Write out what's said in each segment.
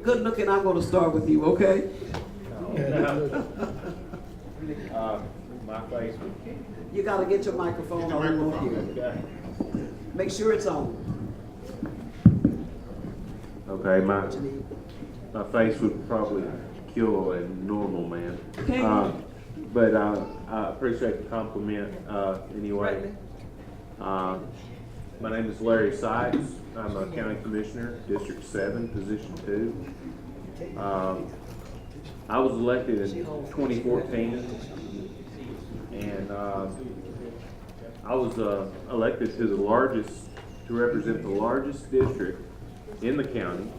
Good looking, I'm going to start with you, okay? My face. You got to get your microphone on here. Okay. Make sure it's on. Okay, What you need. my face would probably kill a normal man. Okay. But I appreciate the compliment anyway. My name is Larry Sykes. I'm a county commissioner, District 7, Position 2. I was elected in 2014, and I was elected to represent the largest district in the county,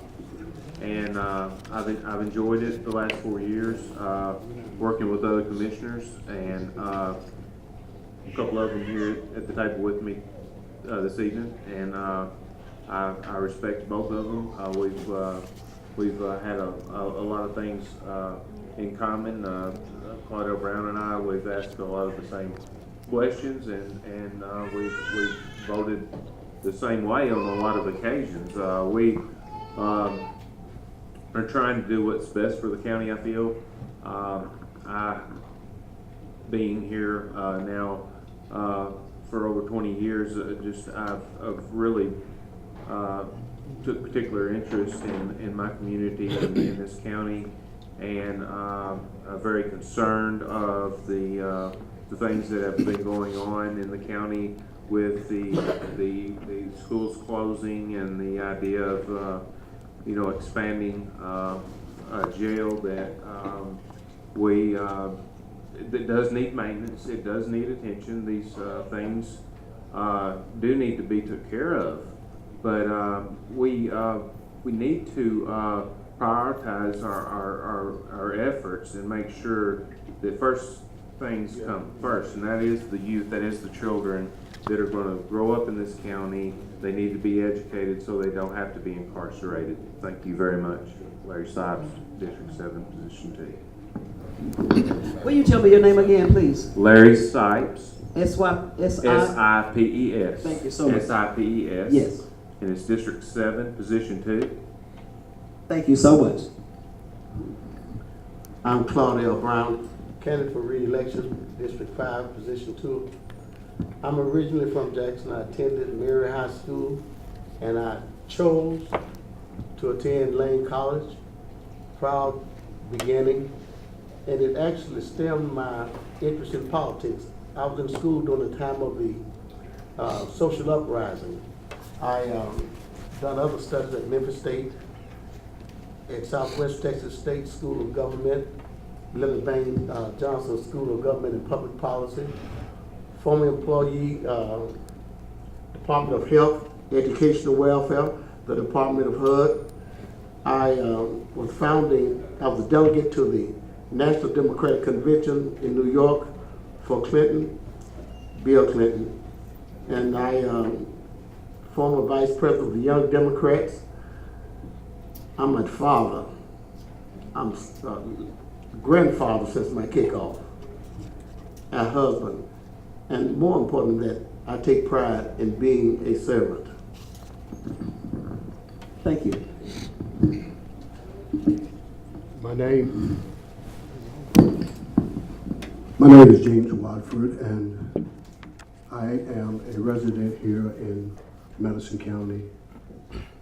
and I've enjoyed it the last 4 years, working with other commissioners, and a couple of them here at the table with me this evening, and I respect both of them. We've had a lot of things in common. Claudio Brown and I, we've asked a lot of the same questions, and we've voted the same way on a lot of occasions. We are trying to do what's best for the county, I feel. I, being here now for over 20 years, I've really took particular interest in my community and in this county, and I'm very concerned of the things that have been going on in the county with the schools closing and the idea of expanding a jail that does need maintenance. It does need attention. These things do need to be took care of. But we need to prioritize our efforts and make sure that first things come first, and that is the youth, that is the children that are going to grow up in this county. They need to be educated so they don't have to be incarcerated. Thank you very much. Larry Sipes, District 7, Position 2. Will you tell me your name again, please? Larry Sipes. S-I? S-I-P-E-S. Thank you so much. S-I-P-E-S. Yes. And it's District 7, Position 2. Thank you so much. I'm Claudio Brown, candidate for re-election, District 5, Position 2. I'm originally from Jackson. I attended Mary High School, and I chose to attend Lane College. Proud beginning, and it actually stemmed my interest in politics. I was in school during the time of the social uprising. I done other studies at Memphis State, at Southwest Texas State School of Government, Leonard Bain Johnson School of Government and Public Policy, former employee, Department of Health, Educational Welfare, the Department of HUD. I was a delegate to the National Democratic Convention in New York for Clinton, Bill Clinton, and I former vice president of the Young Democrats. I'm a father. I'm grandfather since my kickoff, a husband, and more important than that, I take pride in being a servant. Thank you. My name is James Watford, and I am a resident here in Madison County.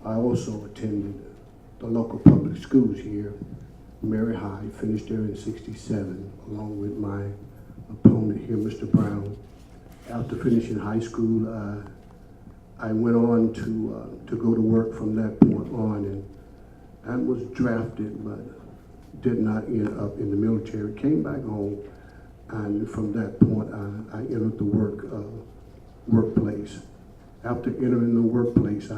I also attended the local public schools here, Mary High, finished there in '67, along with my opponent here, Mr. Brown. After finishing high school, I went on to go to work from that point on, and was drafted, but did not end up in the military. Came back home, and from that point, I entered the workplace. After entering the workplace,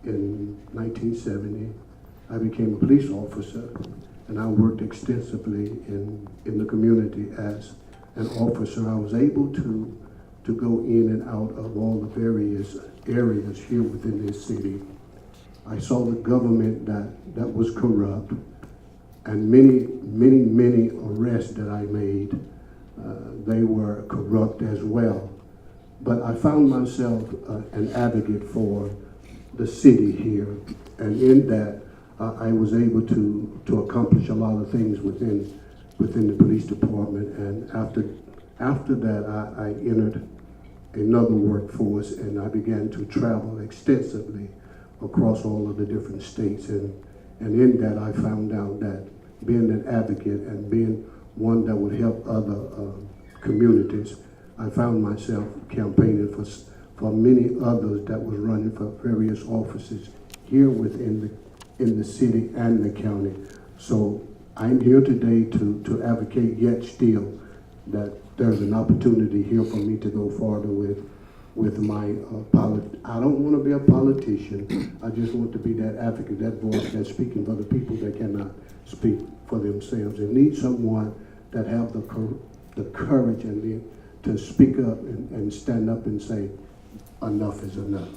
in 1970, I became a police officer, and I worked extensively in the community as an officer. I was able to go in and out of all the various areas here within this city. I saw the government that was corrupt, and many arrests that I made, they were corrupt as well. But I found myself an advocate for the city here. And in that, I was able to accomplish a lot of things within the police department. And after that, I entered another workforce, and I began to travel extensively across all of the different states. And in that, I found out that being an advocate and being one that would help other communities, I found myself campaigning for many others that was running for various offices here within the city and the county. So I'm here today to advocate yet still that there's an opportunity here for me to go farther with my I don't want to be a politician. I just want to be that advocate, that voice that's speaking for the people that cannot speak for themselves, and need someone that have the courage and to speak up and stand up and say, enough is enough.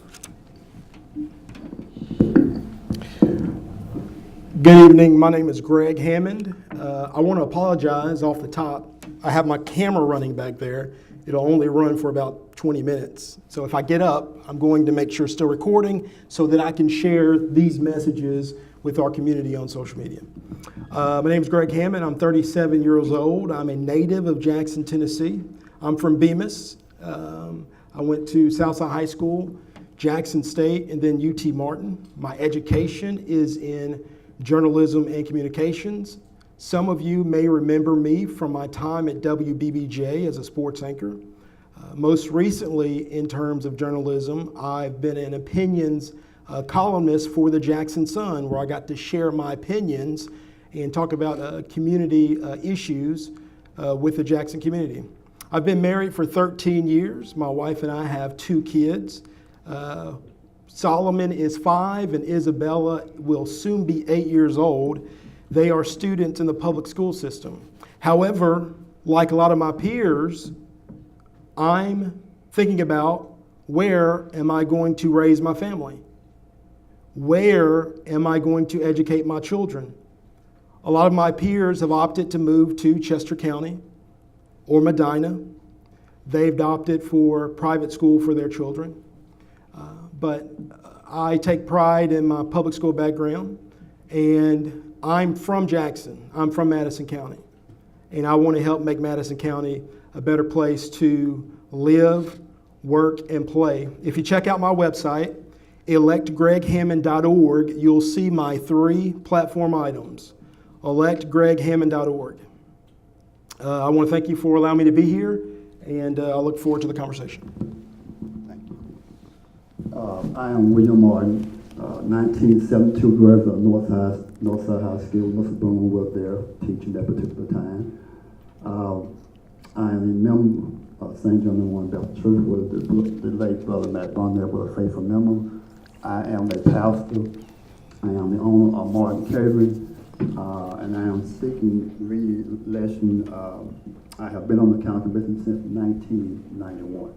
Good evening. My name is Greg Hammond. I want to apologize off the top. I have my camera running back there. It'll only run for about 20 minutes. So if I get up, I'm going to make sure it's still recording so that I can share these messages with our community on social media. My name is Greg Hammond. I'm 37 years old. I'm a native of Jackson, Tennessee. I'm from Bemis. I went to Southside High School, Jackson State, and then UT Martin. My education is in journalism and communications. Some of you may remember me from my time at WBBJ as a sports anchor. Most recently, in terms of journalism, I've been an opinions columnist for the Jackson Sun, where I got to share my opinions and talk about community issues with the Jackson community. I've been married for 13 years. My wife and I have 2 kids. Solomon is 5 and Isabella will soon be 8 years old. They are students in the public school system. However, like a lot of my peers, I'm thinking about, where am I going to raise my family? Where am I going to educate my children? A lot of my peers have opted to move to Chester County or Medina. They've opted for private school for their children. But I take pride in my public school background, and I'm from Jackson. I'm from Madison County, and I want to help make Madison County a better place to live, work, and play. If you check out my website, electgreghammond.org, you'll see my 3 platform items. electgreghammond.org. I want to thank you for allowing me to be here, and I look forward to the conversation. I am William Martin, 1972 graduate of Northside High School. Mr. Boone was there teaching that particular time. I am a member of St. John and One Baptist Church with the late brother Matt Bonner was a faithful member. I am a pastor. I am the owner of Martin Catering, and I am seeking re-election. I have been on the county commission since 1991.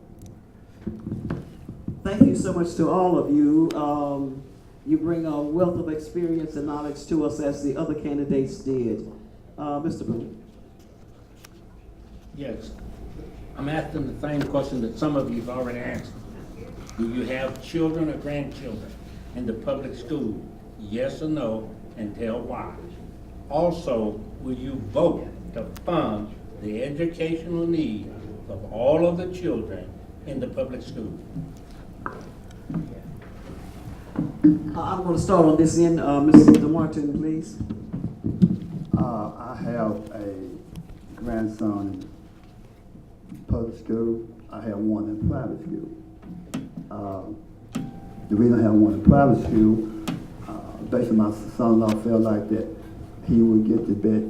Thank you so much to all of you. You bring a wealth of experience and knowledge to us as the other candidates did. Mr. Boone. Yes, I'm asking the same question that some of you have already asked. Do you have children or grandchildren in the public school? Yes or no, and tell why. Also, will you vote to fund the educational needs of all of the children in the public school? I'm going to start on this end. Mr. Martin, please. I have a grandson in public school. I have one in private school. The reason I have one in private school, basically my son-in-law felt like that he would get a better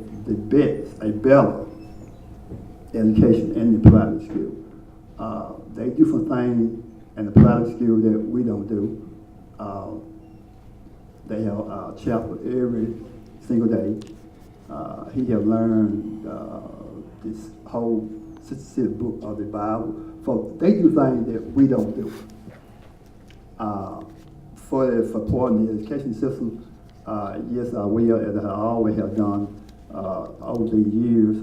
education in the private school. They do some things in the private school that we don't do. They have chapel every single day. He have learned this whole book of the Bible. So they do things that we don't do. For supporting the education system, yes, I will, as I always have done over the years.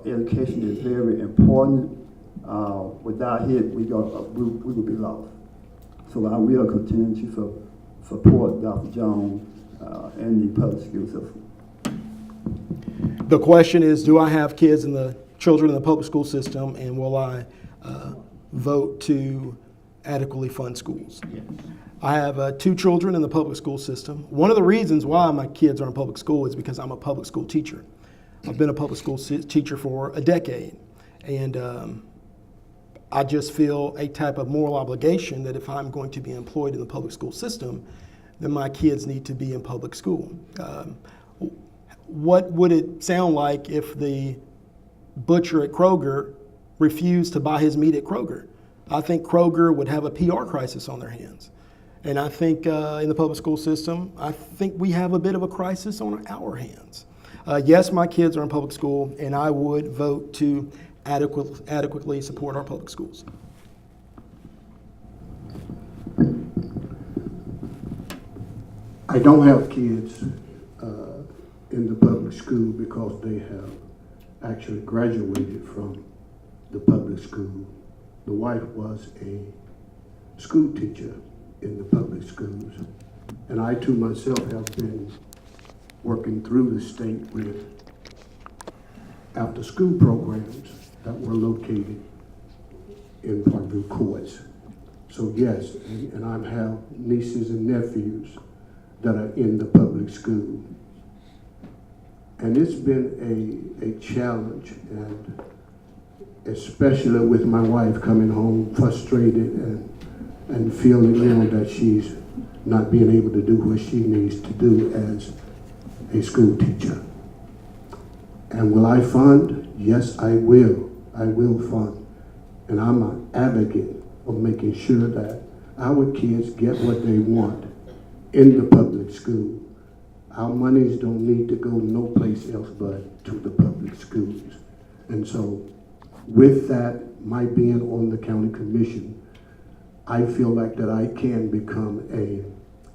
Education is very important. Without it, we would be lost. So I will continue to support Dr. Jones and the public school system. The question is, do I have kids children in the public school system, and will I vote to adequately fund schools? Yes. I have 2 children in the public school system. One of the reasons why my kids are in public school is because I'm a public school teacher. I've been a public school teacher for a decade, and I just feel a type of moral obligation that if I'm going to be employed in the public school system, then my kids need to be in public school. What would it sound like if the butcher at Kroger refused to buy his meat at Kroger? I think Kroger would have a PR crisis on their hands. And I think in the public school system, I think we have a bit of a crisis on our hands. Yes, my kids are in public school, and I would vote to adequately support our public schools. I don't have kids in the public school because they have actually graduated from the public school. The wife was a school teacher in the public schools, and I too myself have been working through the state with after-school programs that were located in Parkview courts. So yes, and I have nieces and nephews that are in the public school. And it's been a challenge, and especially with my wife coming home frustrated and feeling that she's not being able to do what she needs to do as a school teacher. And will I fund? Yes, I will. I will fund. And I'm an advocate of making sure that our kids get what they want in the public school. Our monies don't need to go no place else but to the public schools. And so with that, my being on the county commission, I feel like that I can become a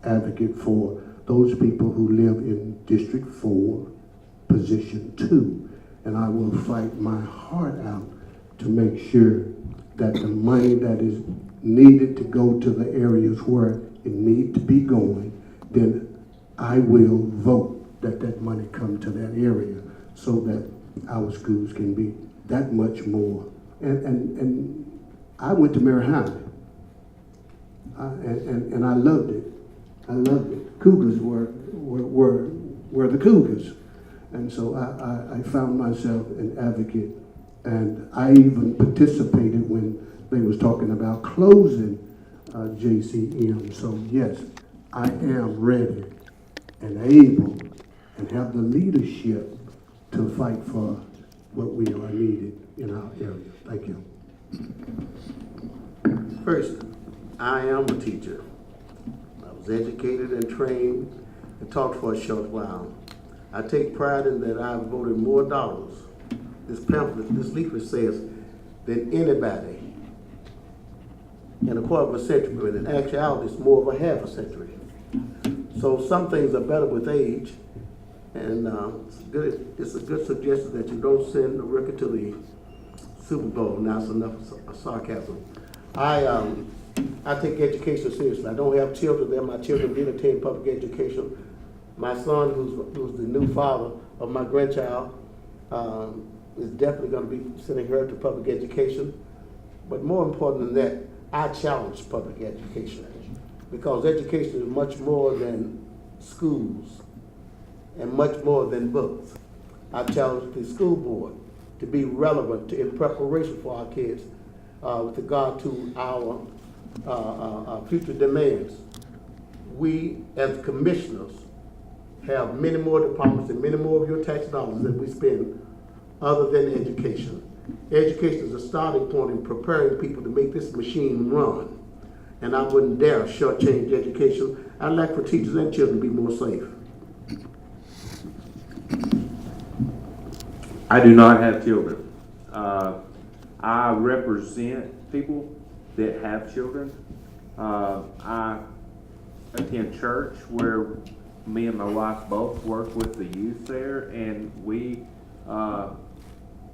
advocate for those people who live in District 4, Position 2. And I will fight my heart out to make sure that the money that is needed to go to the areas where it needs to be going, then I will vote that that money come to that area so that our schools can be that much more. And I went to Mary High, and I loved it. I loved it. Cougars were the Cougars. And so I found myself an advocate, and I even participated when they was talking about closing JCM. So yes, I am ready and able and have the leadership to fight for what we are needed in our area. Thank you. First, I am a teacher. I was educated and trained and taught for a short while. I take pride in that I've voted more dollars, this pamphlet, this leaflet says, than anybody in a quarter of a century, but in actuality it's more of a half a century. So some things are better with age, and it's a good suggestion that you don't send the record to the Super Bowl. Now it's enough sarcasm. I take education seriously. I don't have children there. My children did attend public education. My son, who's the new father of my grandchild, is definitely going to be sending her to public education. But more important than that, I challenge public education, because education is much more than schools and much more than books. I challenge the school board to be relevant in preparation for our kids with regard to our future demands. We, as commissioners, have many more departments and many more of your tax dollars that we spend other than education. Education is a starting point in preparing people to make this machine run. And I wouldn't dare shortchange education. I'd like for teachers and children to be more safe. I do not have children. I represent people that have children. I attend church where me and my wife both work with the youth there, and we are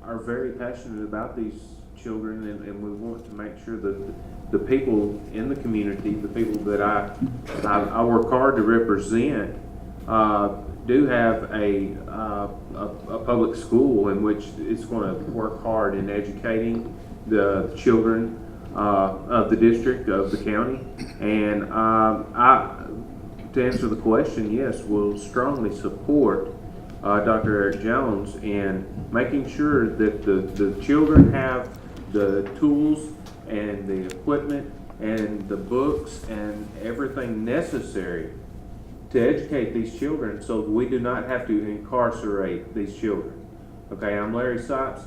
very passionate about these children, and we want to make sure that the people in the community, the people that I work hard to represent, do have a public school in which it's going to work hard in educating the children of the district, of the county. And to answer the question, yes, we'll strongly support Dr. Eric Jones in making sure that the children have the tools and the equipment and the books and everything necessary to educate these children so that we do not have to incarcerate these children. Okay, I'm Larry Sipes.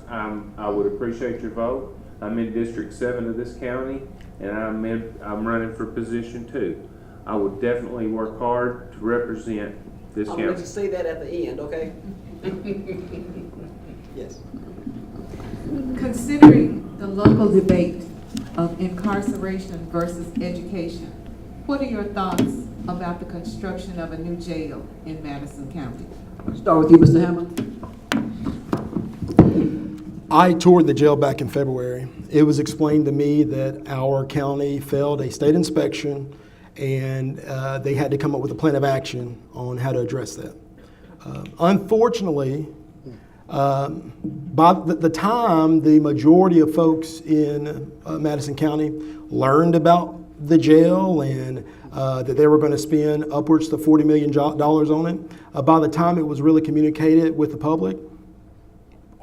I would appreciate your vote. I'm in District 7 of this county, and I'm running for position 2. I would definitely work hard to represent this I'm county. going to say that at the end, okay? Yes. Considering the local debate of incarceration versus education, what are your thoughts about the construction of a new jail in Madison County? Start with you, Mr. Hammond. I toured the jail back in February. It was explained to me that our county failed a state inspection, and they had to come up with a plan of action on how to address that. Unfortunately, by the time the majority of folks in Madison County learned about the jail and that they were going to spend upwards to $40 million on it, by the time it was really communicated with the public,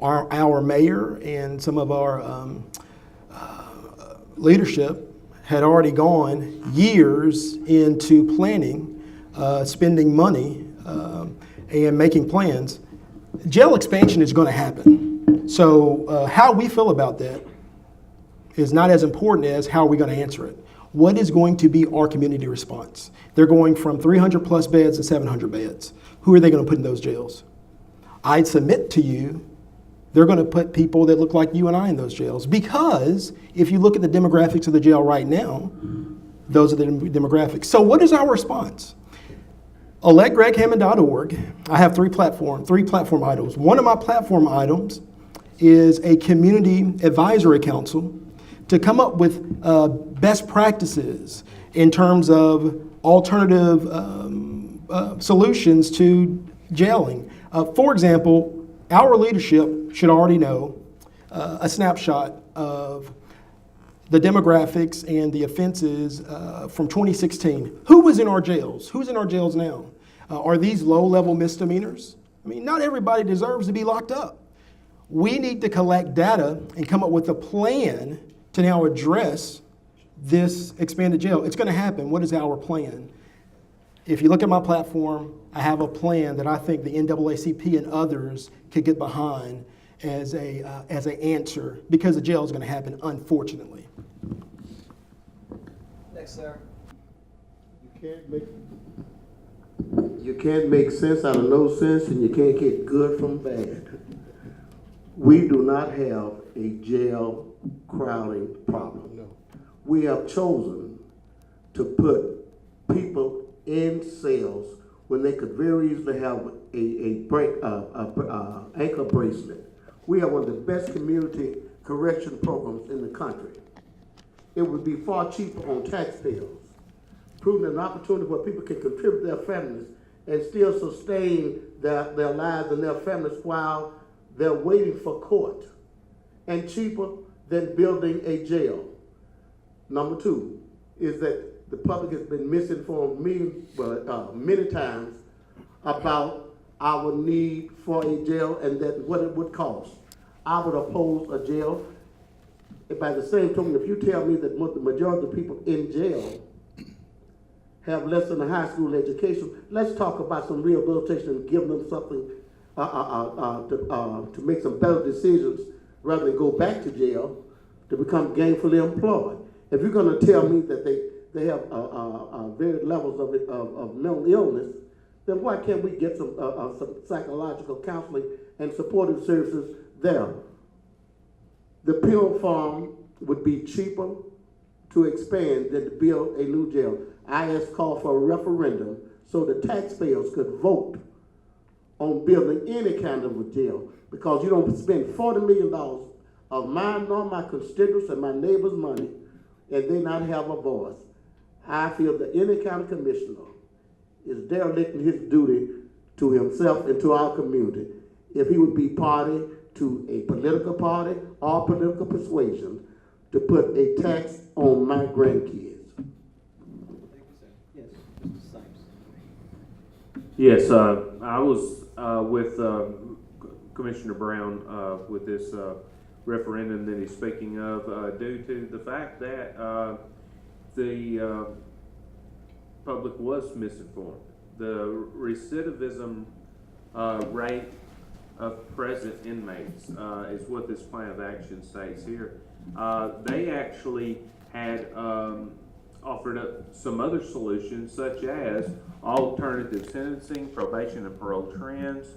our mayor and some of our leadership had already gone years into planning, spending money, and making plans. Jail expansion is going to happen. So how we feel about that is not as important as how are we going to answer it. What is going to be our community response? They're going from 300 plus beds to 700 beds. Who are they going to put in those jails? I'd submit to you they're going to put people that look like you and I in those jails, because if you look at the demographics of the jail right now, those are the demographics. So what is our response? electgreghammond.org. I have three platform items. One of my platform items is a community advisory council to come up with best practices in terms of alternative solutions to jailing. For example, our leadership should already know a snapshot of the demographics and the offenses from 2016. Who was in our jails? Who's in our jails now? Are these low-level misdemeanors? I mean, not everybody deserves to be locked up. We need to collect data and come up with a plan to now address this expanded jail. It's going to happen. What is our plan? If you look at my platform, I have a plan that I think the NAACP and others could get behind as an answer, because the jail is going to happen, unfortunately. Next, sir. You can't make sense out of no sense, and you can't get good from bad. We do not have a jail crowding problem. No. We have chosen to put people in cells when they could very easily have a ankle bracelet. We have one of the best community correction programs in the country. It would be far cheaper on taxpayers, proving an opportunity where people can contribute to their families and still sustain their lives and their families while they're waiting for court, and cheaper than building a jail. Number two is that the public has been misinformed many times about our need for a jail and that what it would cost. I would oppose a jail. By the same token, if you tell me that the majority of people in jail have less than a high school education, let's talk about some rehabilitation and give them something to make some better decisions rather than go back to jail to become gainfully employed. If you're going to tell me that they have varied levels of mental illness, then why can't we get some psychological counseling and supportive services there? The penal farm would be cheaper to expand than to build a new jail. I asked call for a referendum so the taxpayers could vote on building any kind of a jail, because you don't spend $40 million of mine nor my constituents and my neighbors' money, and they not have a voice. I feel that any county commissioner is derelicting his duty to himself and to our community if he would be party to a political party or political persuasion to put a tax on my grandkids. Yes, Mr. Sipes. Yes, I was with Commissioner Brown with this referendum that he's speaking of due to the fact that the public was misinformed. The recidivism rate of present inmates is what this plan of action states here. They actually had offered up some other solutions, such as alternative sentencing, probation and parole trends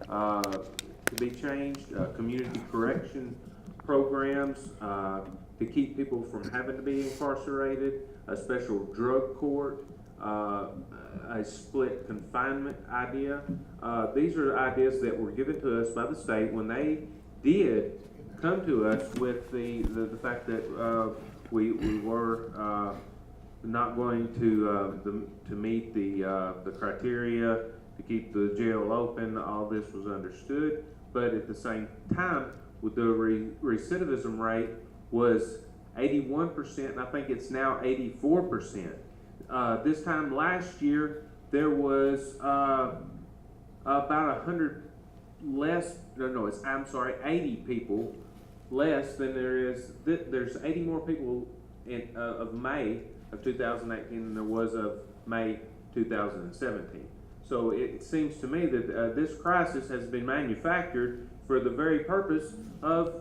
to be changed, community correction programs to keep people from having to be incarcerated, a special drug court, a split confinement idea. These are ideas that were given to us by the state when they did come to us with the fact that we were not going to meet the criteria to keep the jail open. All this was understood, but at the same time, with the recidivism rate was 81%, and I think it's now 84%. This time last year, there was about 100 less. I'm sorry, 80 people less than there is. There's 80 more people of May of 2018 than there was of May 2017. So it seems to me that this crisis has been manufactured for the very purpose of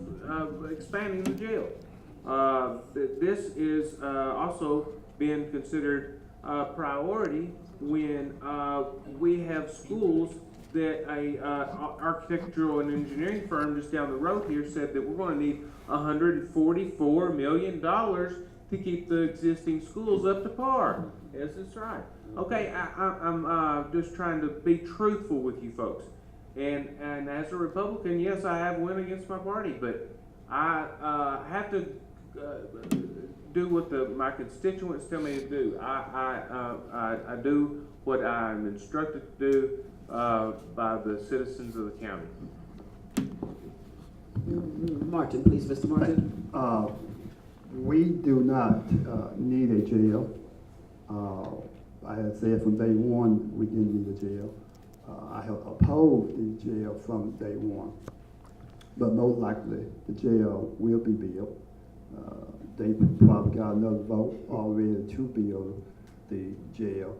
expanding the jail. This is also being considered a priority when we have schools that a architectural and engineering firm just down the road here said that we're going to need $144 million to keep the existing schools up to par. Yes, that's right. Okay, I'm just trying to be truthful with you folks. And as a Republican, yes, I have went against my party, but I have to do what my constituents tell me to do. I do what I'm instructed to do by the citizens of the county. Martin, please, Mr. Martin. We do not need a jail. I had said from day one we didn't need a jail. I have opposed the jail from day one. But most likely the jail will be built. They probably got another vote already to build the jail,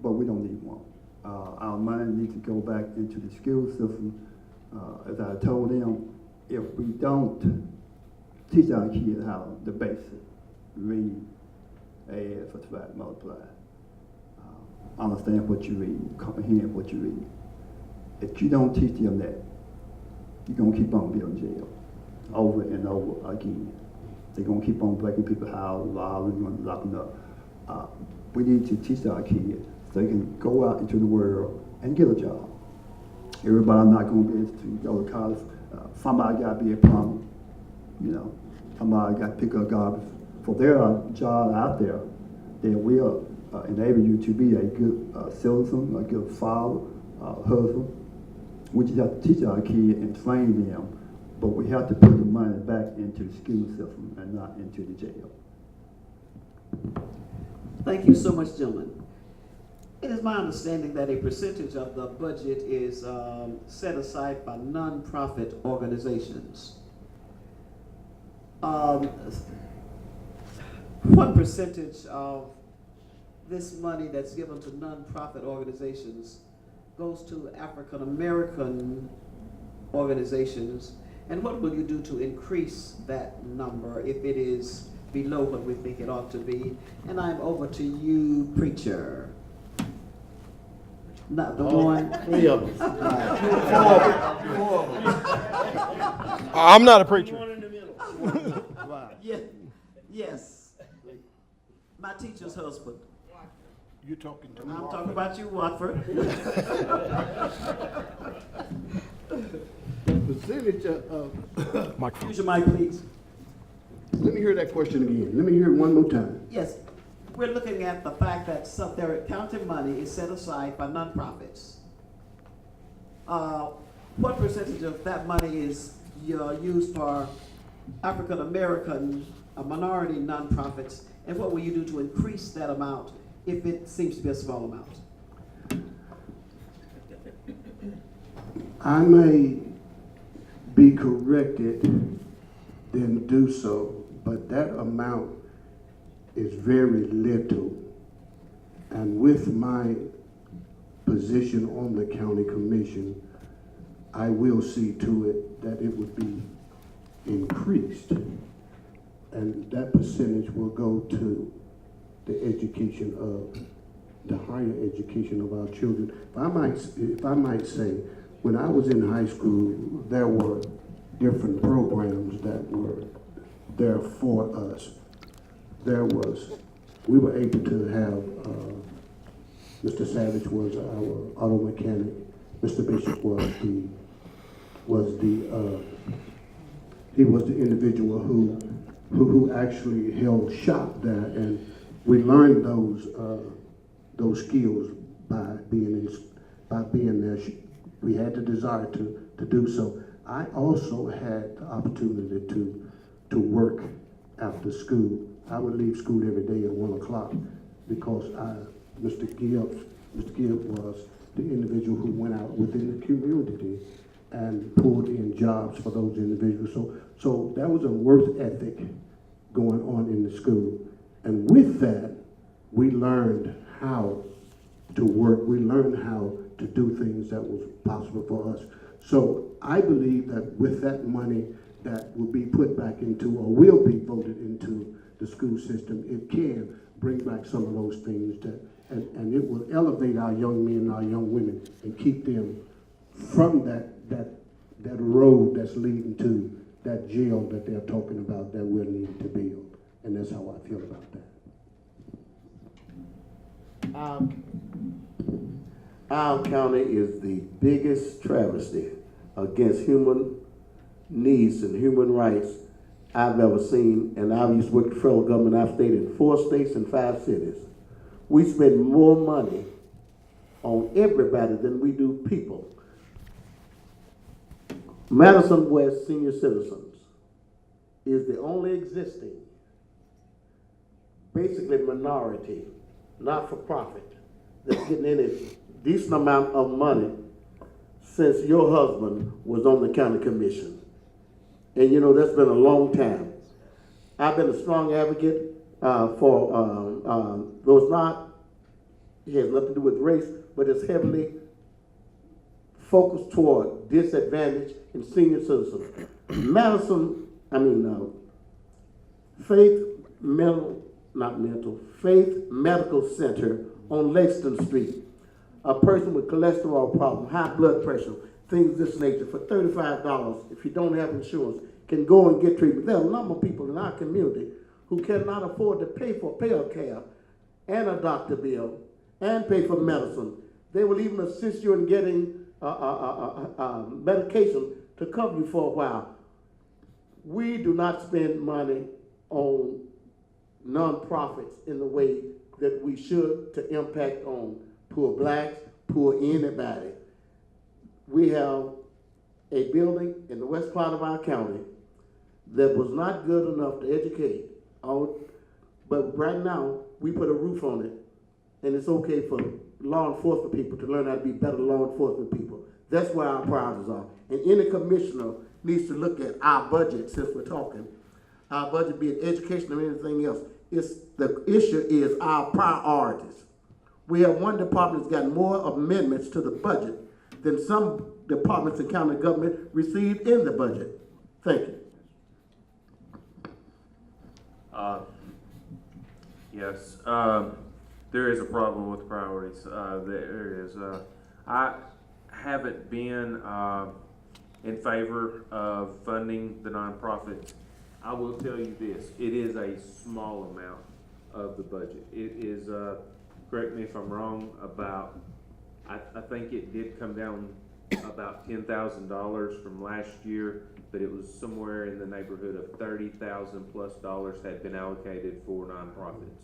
but we don't need one. Our money needs to go back into the school system. As I told them, if we don't teach our kids how the basic, read, add, subtract, multiply, understand what you read, comprehend what you read. If you don't teach them that, you're going to keep on building jail over and over again. They're going to keep on breaking people's houses, robbing them, locking up. We need to teach our kids so they can go out into the world and get a job. Everybody's not going to be able to go to college. Somebody got to be a plumber, somebody got to pick up garbage. For there are jobs out there that will enable you to be a good citizen, a good father, husband. We just have to teach our kids and train them, but we have to put the money back into the school system and not into the jail. Thank you so much, gentlemen. It is my understanding that a percentage of the budget is set aside by nonprofit organizations. What percentage of this money that's given to nonprofit organizations goes to African American organizations, and what will you do to increase that number if it is below what we think it ought to be? And I'm over to you, preacher. Not the one. Three of them. I'm not a preacher. Yes. My teacher's husband. You're talking to I'm talking about you, Watford. The percentage minute, Use your mic, please. let me hear that question again. Let me hear it one more time. Yes, we're looking at the fact that their county money is set aside by nonprofits. What percentage of that money is used for African American, minority nonprofits, and what will you do to increase that amount if it seems to be a small amount? I may be corrected, then do so, but that amount is very little. And with my position on the county commission, I will see to it that it would be increased. And that percentage will go to the education of, the higher education of our children. If I might say, when I was in high school, there were different programs that were there for us. We were able to have, Mr. Savage was our auto mechanic. Mr. Bishop he was the individual who actually held shop there, and we learned those skills by being there. We had the desire to do so. I also had the opportunity to work after school. I would leave school every day at 1 o'clock because Mr. Gibbs was the individual who went out within the community and pulled in jobs for those individuals. So that was a work ethic going on in the school. And with that, we learned how to work. We learned how to do things that was possible for us. So I believe that with that money that will be put back into, or will be voted into the school system, it can bring back some of those things and it will elevate our young men and our young women and keep them from that road that's leading to that jail that they're talking about that we're needing to build. And that's how I feel about that. Our county is the biggest travesty against human needs and human rights I've ever seen, and I used to work for the federal government. I've stayed in 4 states and 5 cities. We spend more money on everybody than we do people. Madison West Senior Citizens is the only existing, basically minority, not-for-profit, that's getting any decent amount of money since your husband was on the county commission. And you know, that's been a long time. I've been a strong advocate for those not, it has nothing to do with race, but it's heavily focused toward disadvantaged and senior citizens. Faith Medical Center on Lexington Street. A person with cholesterol problem, high blood pressure, things of this nature, for $35, if you don't have insurance, can go and get treatment. There are a number of people in our community who cannot afford to pay for care and a doctor bill and pay for medicine. They will even assist you in getting medication to cover you for a while. We do not spend money on nonprofits in the way that we should to impact on poor blacks, poor anybody. We have a building in the west part of our county that was not good enough to educate. But right now, we put a roof on it, and it's okay for law enforcement people to learn how to be better law enforcement people. That's where our priorities are. And any commissioner needs to look at our budget, since we're talking. Our budget, be it education or anything else. The issue is our priorities. We have one department that's got more amendments to the budget than some departments in county government received in the budget. Thank you. Yes, there is a problem with priorities. There is. I haven't been in favor of funding the nonprofit. I will tell you this, it is a small amount of the budget. It is, correct me if I'm wrong, about, I think it did come down about $10,000 from last year, but it was somewhere in the neighborhood of $30,000 plus had been allocated for nonprofits.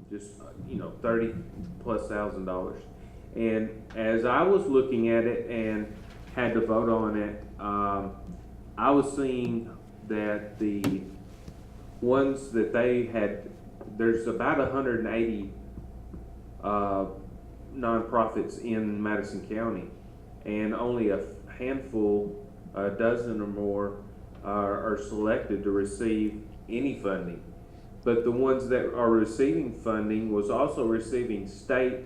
Just, $30,000+. And as I was looking at it and had to vote on it, I was seeing that the ones that they had, there's about 180 nonprofits in Madison County, and only a handful, a dozen or more, are selected to receive any funding. But the ones that are receiving funding was also receiving state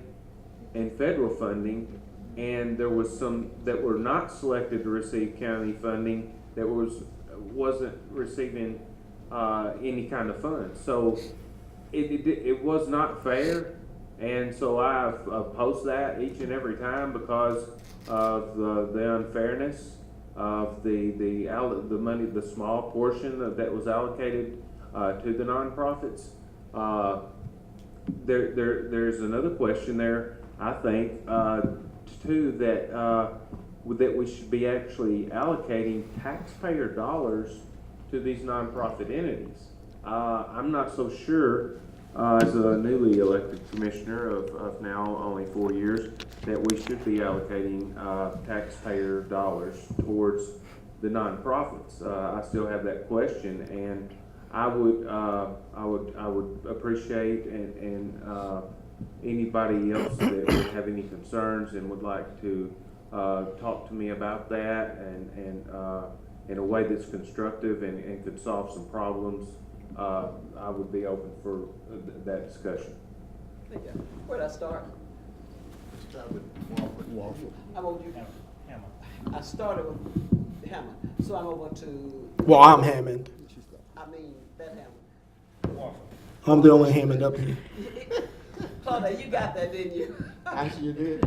and federal funding, and there was some that were not selected to receive county funding that wasn't receiving any kind of funds. So it was not fair, and so I oppose that each and every time because of the unfairness of the money, the small portion that was allocated to the nonprofits. There's another question there, I think, too, that we should be actually allocating taxpayer dollars to these nonprofit entities. I'm not so sure, as a newly elected commissioner of now only 4 years, that we should be allocating taxpayer dollars towards the nonprofits. I still have that question, and I would appreciate and anybody else that would have any concerns and would like to talk to me about that and in a way that's constructive and could solve some problems. I would be open for that discussion. Thank you. Where'd I start? Start with Walford. I'm over you. I started with Hammond, so I'm over to. Well, I'm Hammond. That Hammond. I'm the only Hammond up here. Claudia, you got that, didn't you? Actually, you did.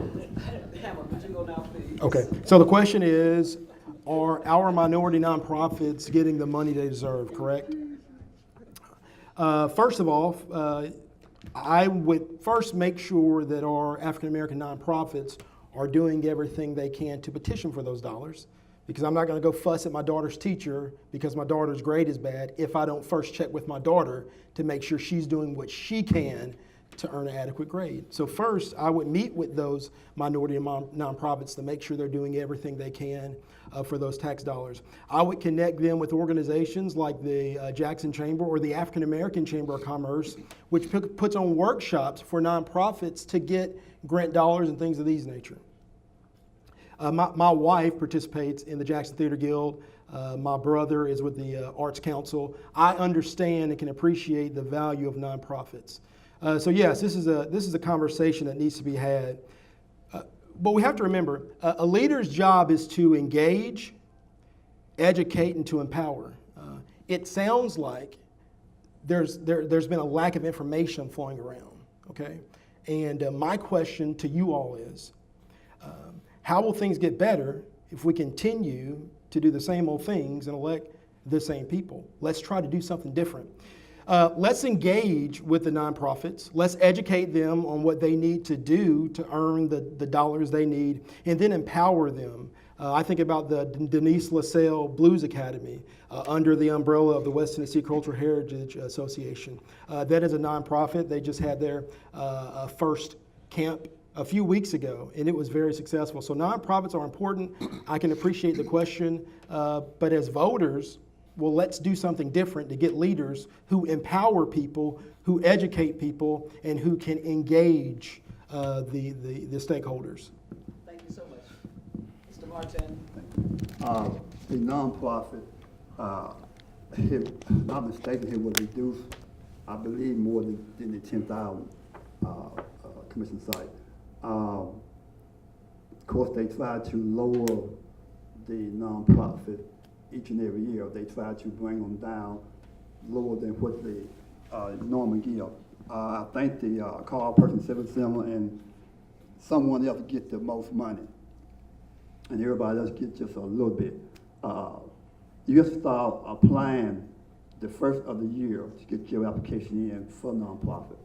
Hammond, would you go now, please? Okay, so the question is, are our minority nonprofits getting the money they deserve, correct? First of all, I would first make sure that our African-American nonprofits are doing everything they can to petition for those dollars, because I'm not going to go fuss at my daughter's teacher because my daughter's grade is bad if I don't first check with my daughter to make sure she's doing what she can to earn an adequate grade. So first, I would meet with those minority nonprofits to make sure they're doing everything they can for those tax dollars. I would connect them with organizations like the Jackson Chamber or the African American Chamber of Commerce, which puts on workshops for nonprofits to get grant dollars and things of these nature. My wife participates in the Jackson Theater Guild. My brother is with the Arts Council. I understand and can appreciate the value of nonprofits. So yes, this is a conversation that needs to be had. But we have to remember, a leader's job is to engage, educate, and to empower. It sounds like there's been a lack of information flowing around, okay? And my question to you all is, how will things get better if we continue to do the same old things and elect the same people? Let's try to do something different. Let's engage with the nonprofits. Let's educate them on what they need to do to earn the dollars they need, and then empower them. I think about the Denise LaSalle Blues Academy under the umbrella of the West Tennessee Cultural Heritage Association. That is a nonprofit. They just had their first camp a few weeks ago, and it was very successful. So nonprofits are important. I can appreciate the question, but as voters, well, let's do something different to get leaders who empower people, who educate people, and who can engage the stakeholders. Thank you so much. Mr. Martin. The nonprofit, if I'm not mistaken, here will reduce, I believe, more than the 10,000 commission site. Of course, they try to lower the nonprofit each and every year. They try to bring them down lower than what they normally give. I think the Carl Perkins Civic Center and someone else get the most money, and everybody else get just a little bit. You have to start applying the first of the year to get your application in for nonprofit.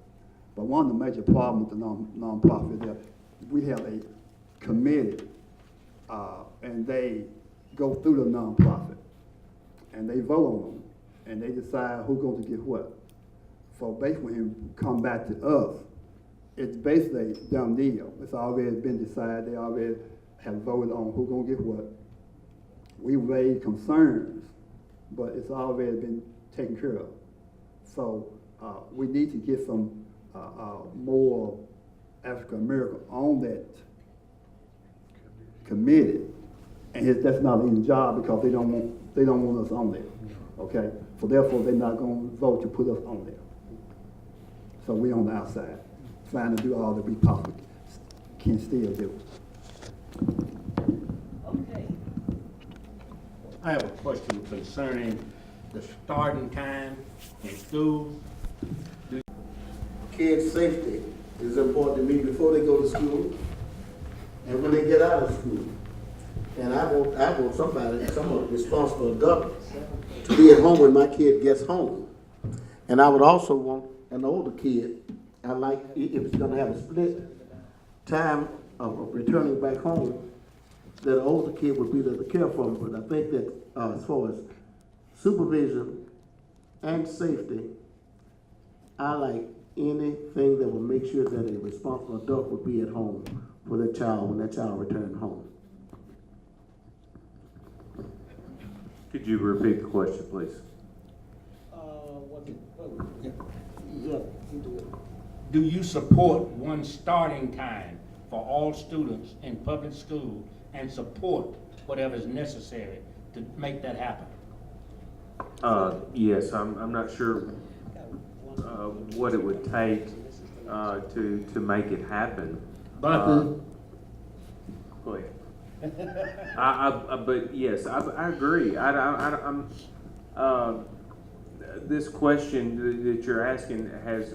But one of the major problems with the nonprofit is that we have a committee and they go through the nonprofit, and they vote on them, and they decide who's going to get what. So basically, when it come back to us, it's basically a done deal. It's already been decided. They already have voted on who's going to get what. We raised concerns, but it's already been taken care of. So we need to get some more African American on that committee, and that's not an easy job because they don't want us on there. Okay, so therefore they're not going to vote to put us on there. So we on the outside, trying to do all that we possibly can still do. Okay. I have a question concerning the starting time in school. Kids' safety is important to me before they go to school and when they get out of school. And I want some responsible adult to be at home when my kid gets home. And I would also want an older kid. I like, if it's gonna have a split time of returning back home, that an older kid would be there to care for them. But I think that as far as supervision and safety, I like anything that will make sure that a responsible adult would be at home for their child when that child returned home. Could you repeat the question, please? Do you support one starting time for all students in public school and support whatever is necessary to make that happen? Yes, I'm not sure what it would take to make it happen. But Go ahead. But yes, I agree. I'm this question that you're asking has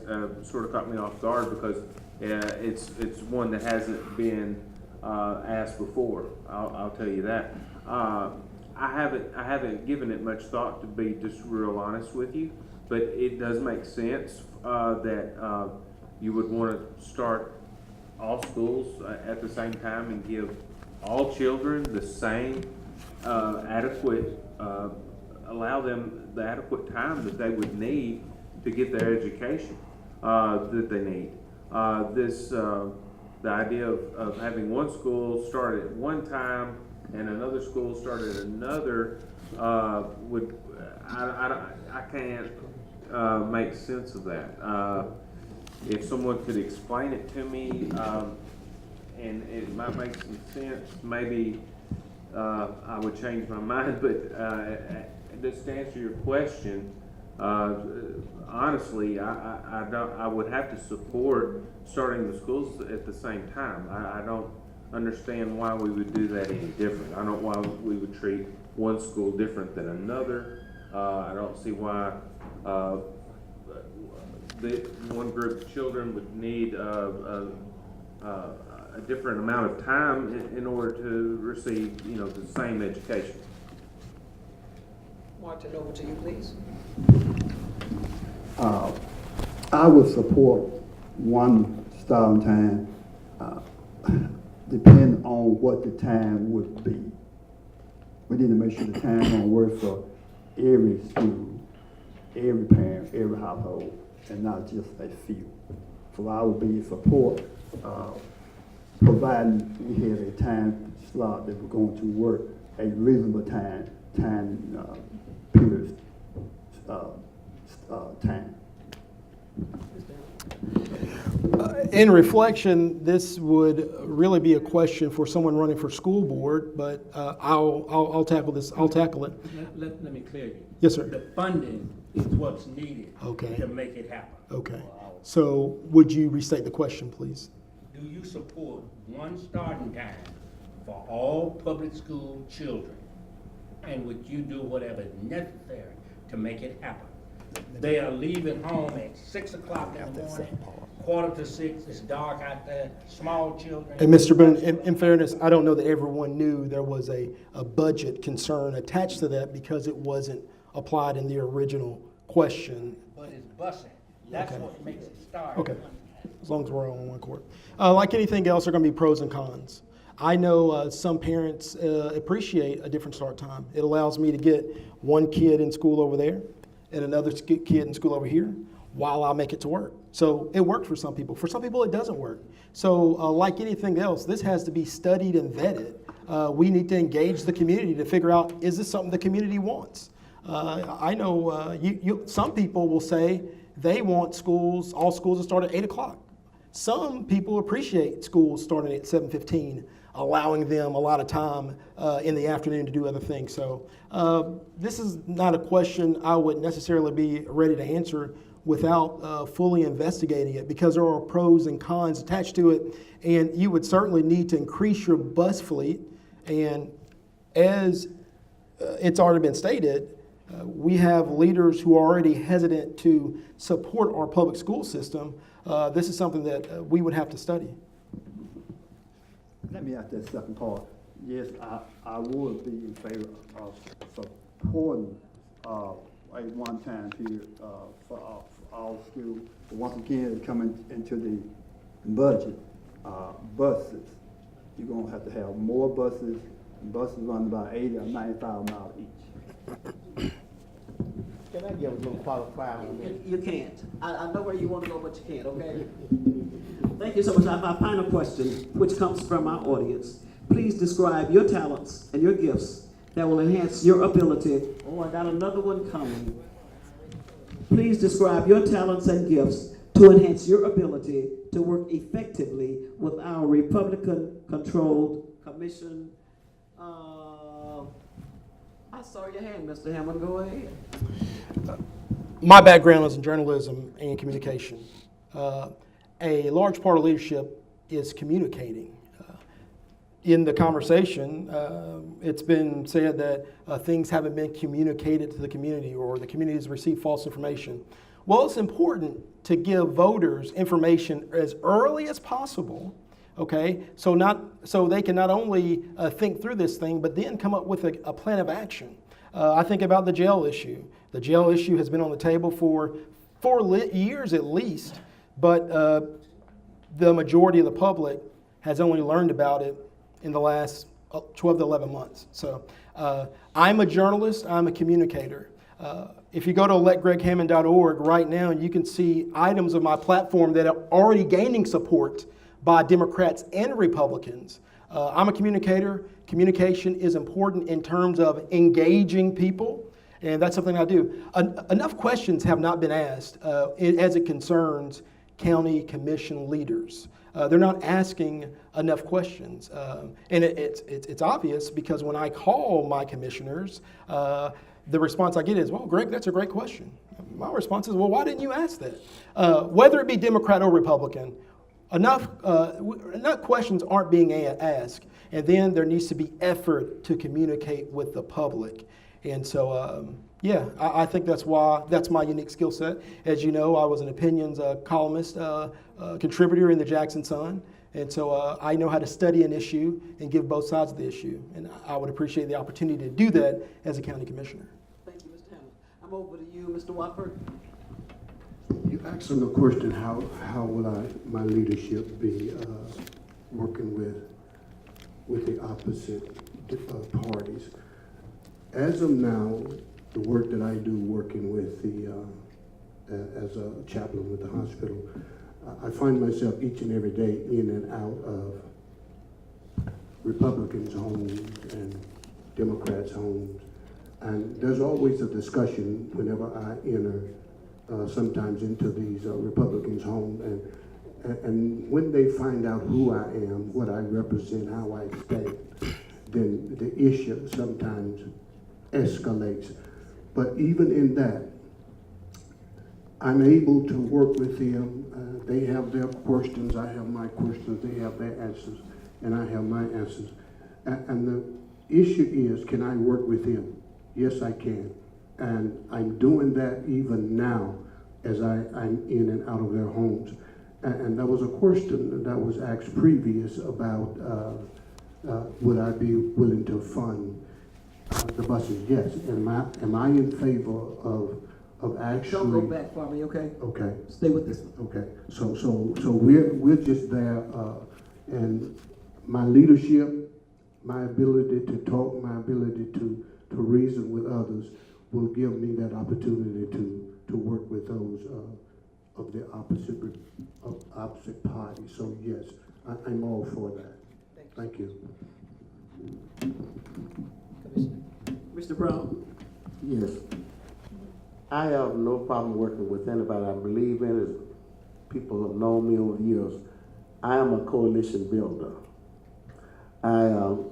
sort of caught me off guard because it's one that hasn't been asked before. I'll tell you that. I haven't given it much thought, to be just real honest with you, but it does make sense that you would want to start all schools at the same time and give all children the same adequate, allow them the adequate time that they would need to get their education that they need. The idea of having one school start at one time and another school start at another I can't make sense of that. If someone could explain it to me, and it might make some sense, maybe I would change my mind, but just to answer your question, honestly, I would have to support starting the schools at the same time. I don't understand why we would do that any different. I don't know why we would treat one school different than another. I don't see why one group of children would need a different amount of time in order to receive, the same education. Martin, over to you, please. I would support one starting time, depending on what the time would be. We need to make sure the time gonna work for every student, every parent, every household, and not just a few. So I would be support, providing we have a time slot that we're going to work a reasonable time period, time. In reflection, this would really be a question for someone running for school board, but I'll tackle this. I'll tackle it. let me clear you. Yes, sir. The funding is what's needed Okay. to make it happen. Okay. So would you restate the question, please? Do you support one starting time for all public school children? And would you do whatever is necessary to make it happen? They are leaving home at 6 o'clock in the morning, 5:45, it's dark out there, small children. And Mr. Boone, in fairness, I don't know that everyone knew there was a budget concern attached to that because it wasn't applied in the original question. But it's busing. That's Okay. what makes it start. Okay. As long as we're all on one court. Like anything else, there are going to be pros and cons. I know some parents appreciate a different start time. It allows me to get one kid in school over there and another kid in school over here while I make it to work. So it works for some people. For some people, it doesn't work. So like anything else, this has to be studied and vetted. We need to engage the community to figure out, is this something the community wants? I know some people will say they want all schools to start at 8 o'clock. Some people appreciate schools starting at 7:15, allowing them a lot of time in the afternoon to do other things. So this is not a question I would necessarily be ready to answer without fully investigating it, because there are pros and cons attached to it, and you would certainly need to increase your bus fleet. And as it's already been stated, we have leaders who are already hesitant to support our public school system. This is something that we would have to study. Let me ask that second part. Yes, I would be in favor of supporting a one-time period for all schools. But once again, it's coming into the budget, buses. You're gonna have to have more buses. Buses run about 80 or 95 miles each. Can I give a little qualifier on that? You can't. I know where you want to go, but you can't, okay? Thank you so much. I have a final question, which comes from our audience. Please describe your talents and your gifts that will enhance your ability. Oh, I got another one coming. Please describe your talents and gifts to enhance your ability to work effectively with our Republican-controlled commission. I saw your hand, Mr. Hammond. Go ahead. My background is in journalism and communication. A large part of leadership is communicating. In the conversation, it's been said that things haven't been communicated to the community, or the community has received false information. Well, it's important to give voters information as early as possible, okay? So they can not only think through this thing, but then come up with a plan of action. I think about the jail issue. The jail issue has been on the table for 4 years at least, but the majority of the public has only learned about it in the last 12 to 11 months. So I'm a journalist, I'm a communicator. If you go to electgreghammond.org right now, you can see items of my platform that are already gaining support by Democrats and Republicans. I'm a communicator. Communication is important in terms of engaging people, and that's something I do. Enough questions have not been asked as it concerns county commission leaders. They're not asking enough questions. And it's obvious, because when I call my commissioners, the response I get is, well, Greg, that's a great question. My response is, well, why didn't you ask that? Whether it be Democrat or Republican, enough questions aren't being asked. And then there needs to be effort to communicate with the public. And so, yeah, I think that's my unique skill set. As you know, I was an opinions columnist, contributor in the Jackson Sun. And so I know how to study an issue and give both sides of the issue. And I would appreciate the opportunity to do that as a county commissioner. Thank you, Mr. Hammond. I'm over to you, Mr. Watford. You asked them the question, how will my leadership be working with the opposite parties? As of now, the work that I do working with as a chaplain with the hospital, I find myself each and every day in and out of Republicans' homes and Democrats' homes. And there's always a discussion whenever I enter sometimes into these Republicans' homes. And when they find out who I am, what I represent, how I stand, then the issue sometimes escalates. But even in that, I'm able to work with them. They have their questions, I have my questions, they have their answers, and I have my answers. And the issue is, can I work with them? Yes, I can. And I'm doing that even now as I'm in and out of their homes. And there was a question that was asked previous about would I be willing to fund the buses? Yes. Am I in favor of actually? Don't go back for me, okay? Okay. Stay with this one. Okay. So we're just there, and my leadership, my ability to talk, my ability to reason with others will give me that opportunity to work with those of the opposite party. So yes, I'm all for that. Thank you. Mr. Brown? Yes. I have no problem working with anybody I believe in. As people have known me over the years, I am a coalition builder. I,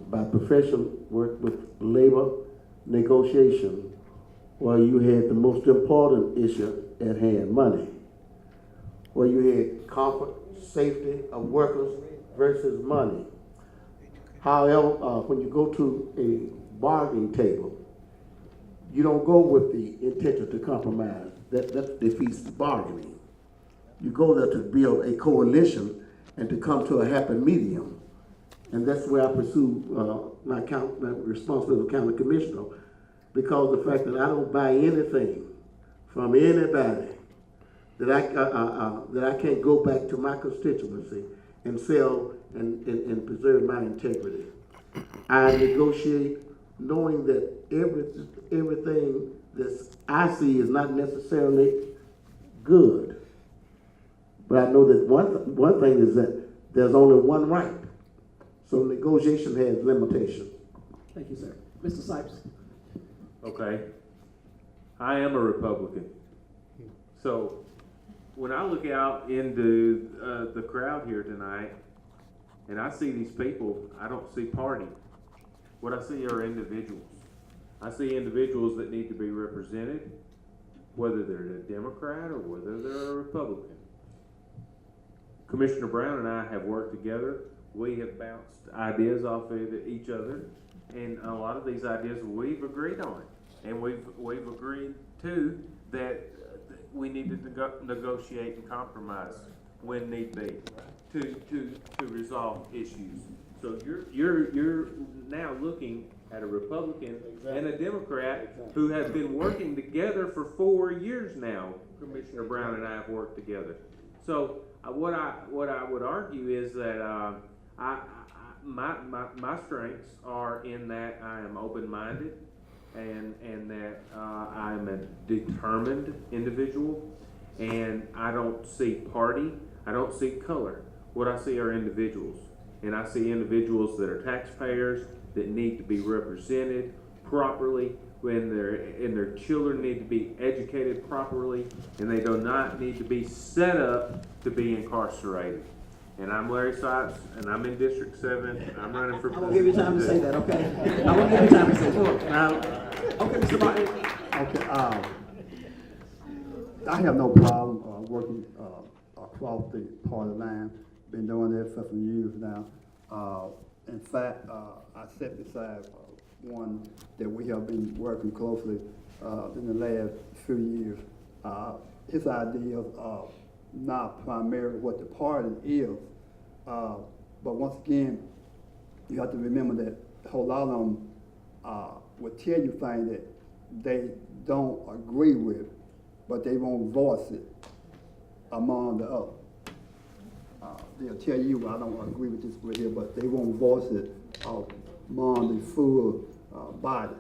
by profession, work with labor negotiation, where you had the most important issue at hand, money. Where you had comfort, safety of workers versus money. However, when you go to a bargaining table, you don't go with the intention to compromise. That defeats bargaining. You go there to build a coalition and to come to a happy medium. And that's where I pursue my responsibility as county commissioner, because the fact that I don't buy anything from anybody that I can't go back to my constituency and sell and preserve my integrity. I negotiate knowing that everything that I see is not necessarily good. But I know that one thing is that there's only one right. So negotiation has limitations. Thank you, sir. Mr. Sipes? Okay. I am a Republican. So when I look out into the crowd here tonight and I see these people, I don't see party. What I see are individuals. I see individuals that need to be represented, whether they're a Democrat or whether they're a Republican. Commissioner Brown and I have worked together. We have bounced ideas off of each other, and a lot of these ideas we've agreed on, and we've agreed too that we need to negotiate and compromise when need be to resolve issues. So you're now looking at a Republican and a Democrat who have been working together for 4 years now. Commissioner Brown and I have worked together. So what I would argue is that my strengths are in that I am open-minded and that I am a determined individual, and I don't see party, I don't see color. What I see are individuals, and I see individuals that are taxpayers that need to be represented properly, when their children need to be educated properly, and they do not need to be set up to be incarcerated. And I'm Larry Sipes, and I'm in District 7. I'm running for. I won't give you time to say that, okay? I won't give you time to say that. Okay, Mr. Martin. Okay, I have no problem working across the party line. Been doing that for some years now. In fact, I set beside one that we have been working closely in the last few years. His ideas are not primarily what the party is, but once again, you have to remember that a whole lot of them will tell you things that they don't agree with, but they won't voice it among the others. They'll tell you, I don't agree with this right here, but they won't voice it among the full body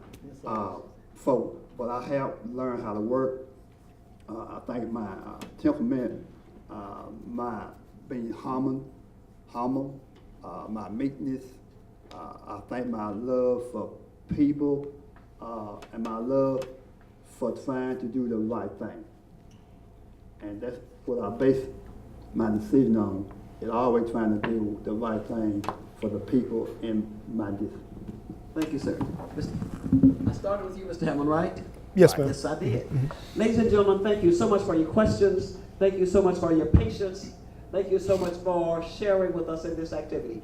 folk. But I have learned how to work. I think my temperament, my being humble, my meekness, I think my love for people, and my love for trying to do the right thing. And that's what I base my decision on, is always trying to do the right thing for the people in my district. Thank you, sir. I started with you, Mr. Hammond, right? Yes, ma'am. Yes, I did. Ladies and gentlemen, thank you so much for your questions. Thank you so much for your patience. Thank you so much for sharing with us in this activity.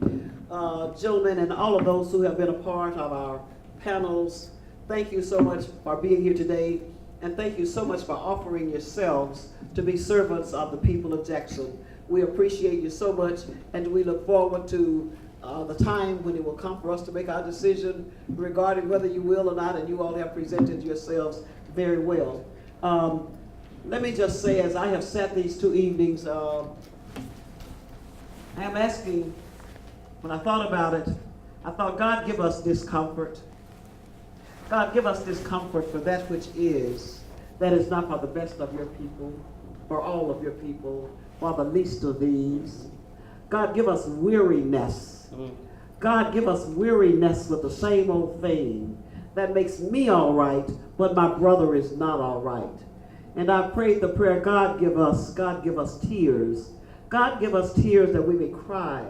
Gentlemen, and all of those who have been a part of our panels, thank you so much for being here today. And thank you so much for offering yourselves to be servants of the people of Jackson. We appreciate you so much, and we look forward to the time when it will come for us to make our decision regarding whether you will or not, and you all have presented yourselves very well. Let me just say, as I have sat these 2 evenings, I am asking When I thought about it, I thought, God, give us discomfort. God, give us discomfort for that which is, that is not for the best of your people, for all of your people, for the least of these. God, give us weariness. God, give us weariness with the same old thing that makes me all right, but my brother is not all right. And I prayed the prayer, God, give us tears. God, give us tears that we may cry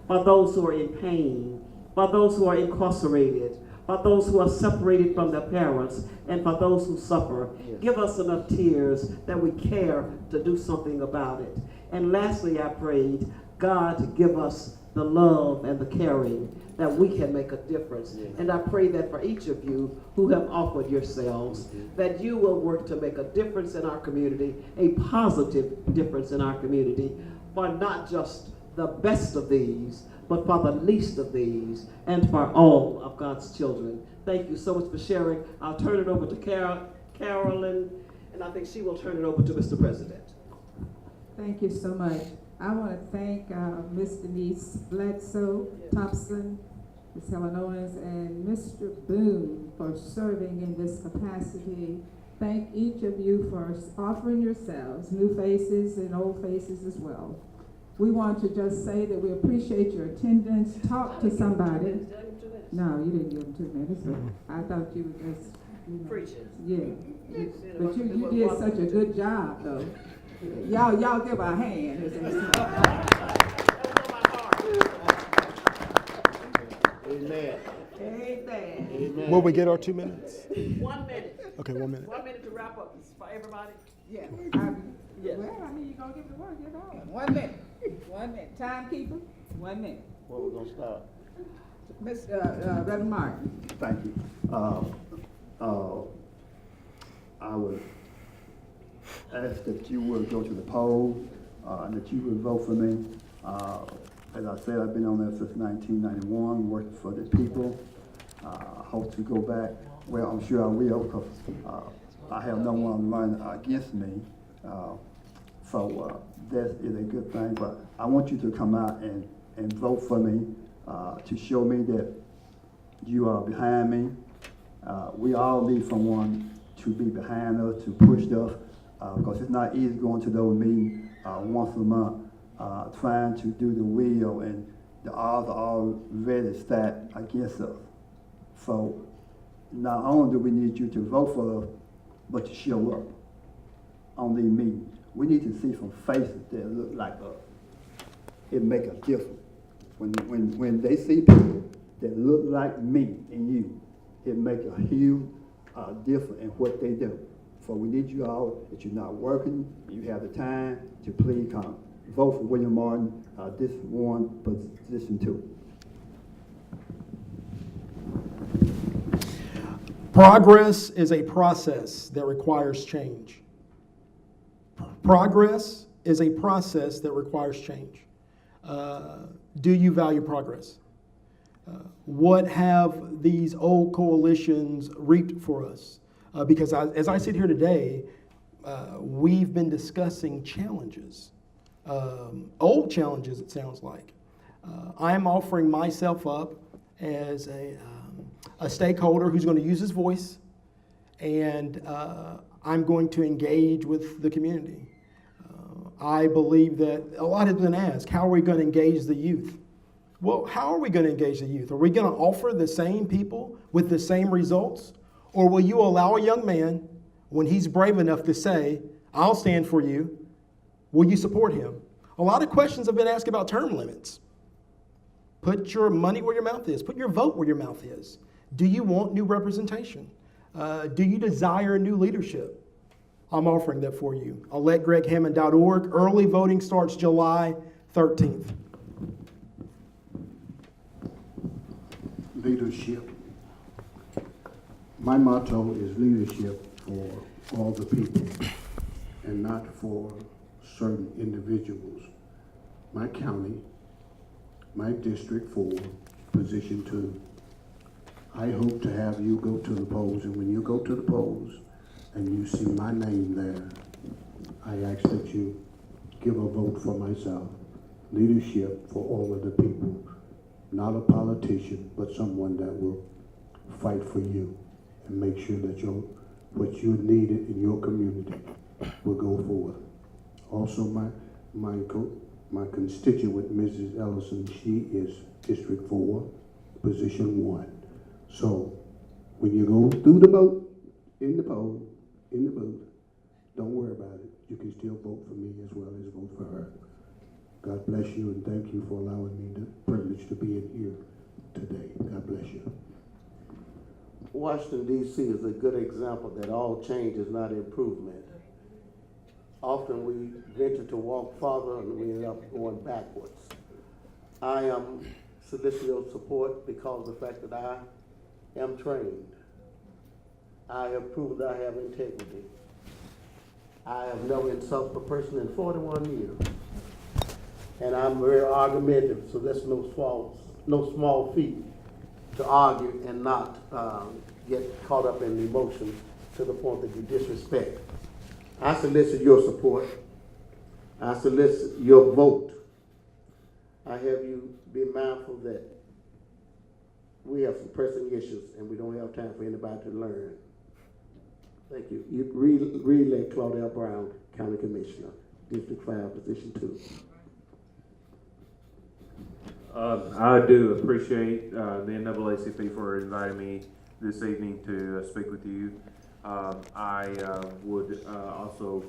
for those who are in pain, for those who are incarcerated, for those who are separated from their parents, and for those who suffer. Yes. Give us enough tears that we care to do something about it. And lastly, I prayed, God, give us the love and the caring that we can make a difference. Yes. And I pray that for each of you who have offered yourselves, that you will work to make a difference in our community, a positive difference in our community, for not just the best of these, but for the least of these, and for all of God's children. Thank you so much for sharing. I'll turn it over to Carolyn, and I think she will turn it over to Mr. President. Thank you so much. I want to thank Ms. Denise Bledsoe Thompson, Ms. Helen Owens, and Mr. Boone for serving in this capacity. Thank each of you for offering yourselves, new faces and old faces as well. We want to just say that we appreciate your attendance. Talk to somebody. No, you didn't give them 2 minutes, but I thought you were just, Preaching. Yeah. But you did such a good job, though. Y'all give her a hand. Amen. Amen. Amen. Will we get our 2 minutes? 1 minute. Okay, 1 minute. 1 minute to wrap up for everybody. Yeah. Yes. Well, I mean, you're going to give it a word, get on. 1 minute. 1 minute. Timekeeper, 1 minute. Where we gonna start? Reverend Martin. Thank you. I would ask that you would go to the poll, and that you would vote for me. As I said, I've been on there since 1991, working for the people. Hope to go back. Well, I'm sure I will, because I have no one running against me. So that is a good thing. But I want you to come out and vote for me, to show me that you are behind me. We all need someone to be behind us, to push us, because it's not easy going to those meetings once a month, trying to do the will, and the odds are already stacked against us. So not only do we need you to vote for us, but to show up on these meetings. We need to see some faces that look like us. It makes a difference. When they see people that look like me and you, it makes a huge difference in what they do. So we need you all, if you're not working, you have the time, to please come. Vote for William Martin, District 1, Position 2. Progress is a process that requires change. Progress is a process that requires change. Do you value progress? What have these old coalitions reaped for us? Because as I sit here today, we've been discussing challenges, old challenges, it sounds like. I'm offering myself up as a stakeholder who's going to use his voice, and I'm going to engage with the community. I believe that a lot has been asked, how are we going to engage the youth? Well, how are we going to engage the youth? Are we going to offer the same people with the same results? Or will you allow a young man, when he's brave enough to say, I'll stand for you, will you support him? A lot of questions have been asked about term limits. Put your money where your mouth is. Put your vote where your mouth is. Do you want new representation? Do you desire new leadership? I'm offering that for you. electgreghammond.org. Early voting starts July 13th. Leadership. My motto is leadership for all the people and not for certain individuals. My county, my District 4, Position 2, I hope to have you go to the polls, and when you go to the polls and you see my name there, I ask that you give a vote for myself. Leadership for all of the people. not a politician, but someone that will fight for you and make sure that what you're needed in your community will go forward. Also, my constituent, Mrs. Ellison, she is District 4, Position 1. So when you go through the vote, in the poll, in the booth, don't worry about it. You can still vote for me as well as vote for her. God bless you, and thank you for allowing me the privilege to be in here today. God bless you. Washington, D.C. is a good example that all change is not improvement. Often we venture to walk farther and we end up going backwards. I am soliciting your support because of the fact that I am trained. I have proved that I have integrity. I have never insulted a person in 41 years. And I'm very argumentative, so that's no small feat to argue and not get caught up in emotion to the point that you disrespect. I solicit your support. I solicit your vote. I have you be mindful that we have some pressing issues and we don't have time for anybody to learn. Thank you. You re-elect Claudette Brown, County Commissioner, District 5, Position 2. I do appreciate the NAACP for inviting me this evening to speak with you. I would also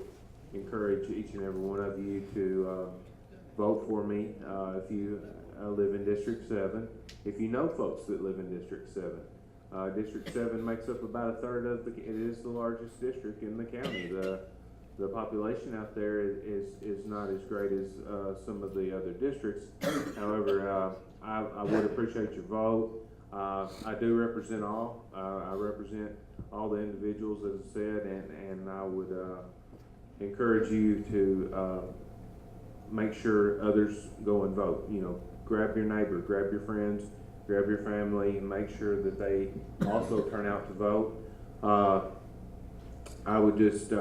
encourage each and every one of you to vote for me if you live in District 7. If you know folks that live in District 7. District 7 makes up about a third of it is the largest district in the county. The population out there is not as great as some of the other districts. However, I would appreciate your vote. I do represent all. I represent all the individuals, as I said, and I would encourage you to make sure others go and vote. You know, grab your neighbor, grab your friends, grab your family, and make sure that they also turn out to vote. I would just,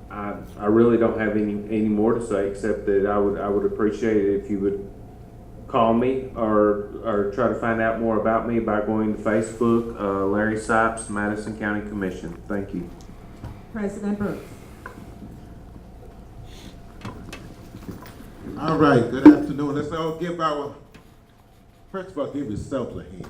I really don't have any more to say except that I would appreciate it if you would call me or try to find out more about me by going to Facebook, Larry Sipes, Madison County Commission. Thank you. President Brooks. All right, good afternoon. Let's all give first of all, give yourself a hand.